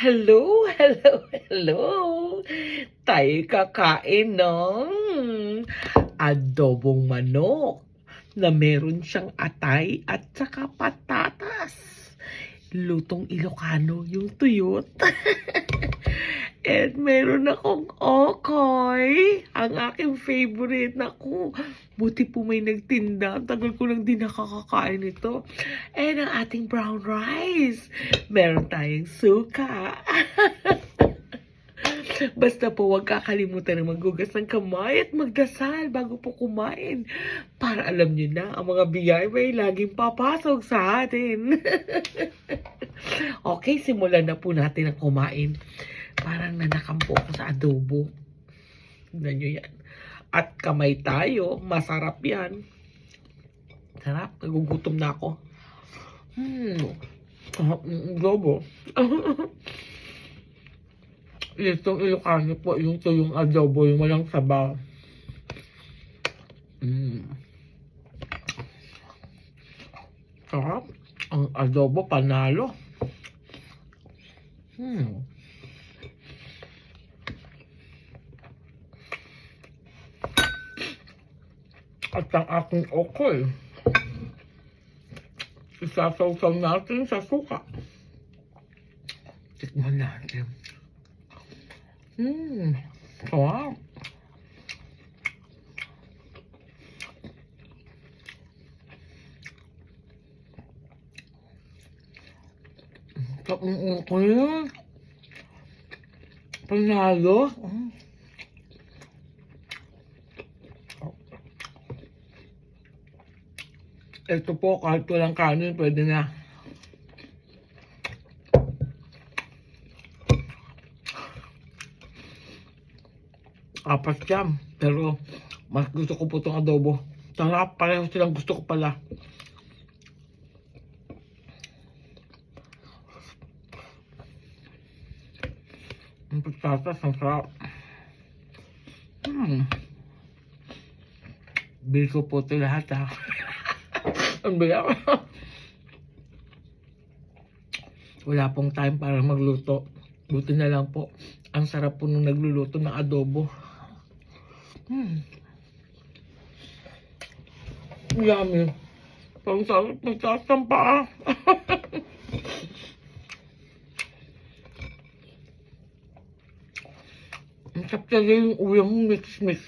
Hello, hello, hello. Tayo kakain ng adobong manok na meron siyang atay at saka patatas. Lutong Ilocano yung tuyot. And meron akong okoy, ang aking favorite. Naku, buti po may nagtinda. Tagal ko lang din nakakakain ito. And ang ating brown rice. Meron tayong suka. Basta po huwag kakalimutan na maghugas ng kamay at magdasal bago po kumain. Para alam nyo na, ang mga biyaya ay laging papasok sa atin. Okay, simulan na po natin ang kumain. Parang nanakampo ako sa adobo. Tignan nyo yan. At kamay tayo, masarap yan. Sarap, nagugutom na ako. Sarap ng adobo. Itong Ilocano po, yung tuyong adobo, yung walang sabaw. Sarap. Ang adobo, panalo. At ang aking okoy, isasawsaw natin sa suka. Tikman natin. Sarap. Sarap ng okoy. Panalo. Ito po, kahit walang kanin, pwede na. Apat siyam. Pero, mas gusto ko po itong adobo. Sarap, pareho silang gusto ko pala. Ang patatas, ang sarap. Bigo po ito lahat, ha. Ang biyak. Wala pong time para magluto. Buti na lang po. Ang sarap po nung nagluluto ng adobo. Yummy. Pang sarap ng taas ng paa. Ang sarap talaga yung uyang mix-mix.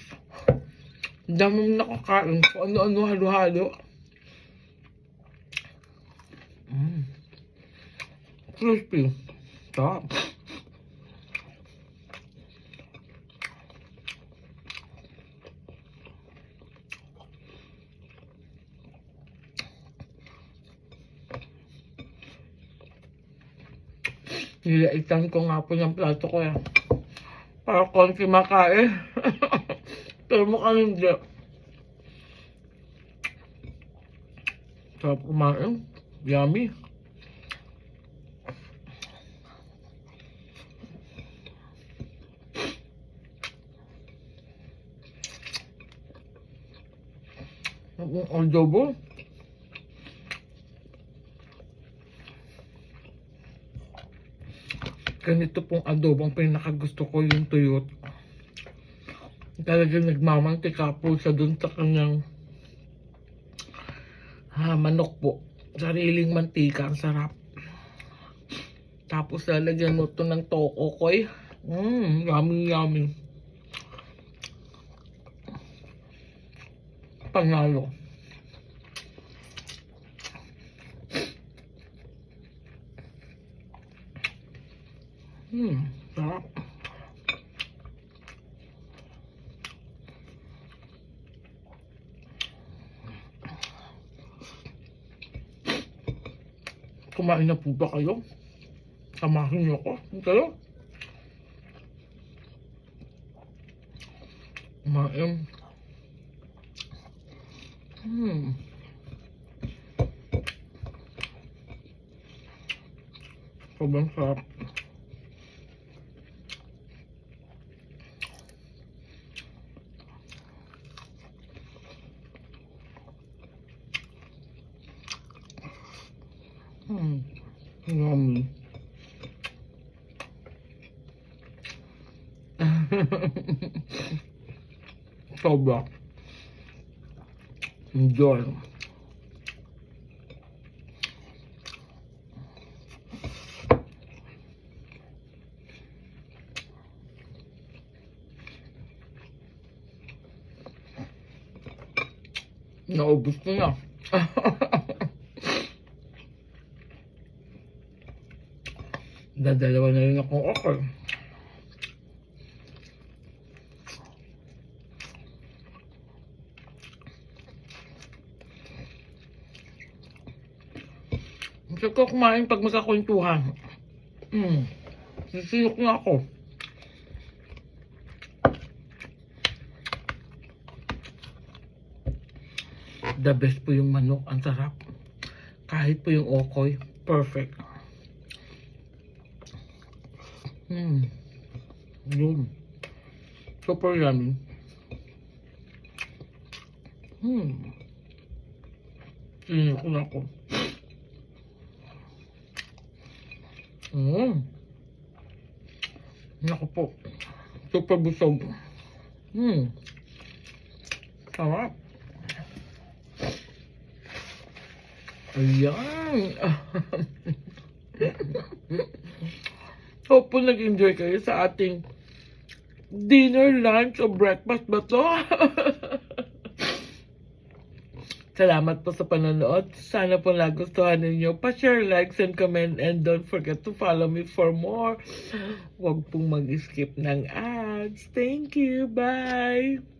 Ang dami mong nakakain. Kung ano-ano, halo-halo. Crispy. Sarap. Nilaitan ko nga po yung plato ko eh. Para konti makain. Pero mukhang hindi. Sarap kumain. Yummy. Ang adobo. Ganito pong adobo ang pinakagusto ko, yung tuyot. Talagang nagmamantika po siya dun sa kanyang manok po. Sariling mantika, ang sarap. Tapos lalagyan mo ito ng tokokoy. Yummy, yummy. Panalo. Sarap. Kumain na po ba kayo? Samahin niyo ko. Kayo? Kumain. Sobrang sarap. Yummy. Sobra. Enjoy. Naubos ko na. Dadalawa na rin akong okra. Gusto ko kumain pag magkakwentuhan. Sisiyok na ako. The best po yung manok. Ang sarap. Kahit po yung okoy. Perfect. Yun. Super yummy. Sisiyok na ako. Naku po. Super busog. Sarap. Ayan. Hope po nag-enjoy kayo sa ating dinner, lunch, o breakfast ba to? Salamat po sa panonood. Sana po nagustuhan ninyo. Pa-share, likes, and comment. And don't forget to follow me for more. Huwag pong mag-skip ng ads. Thank you. Bye!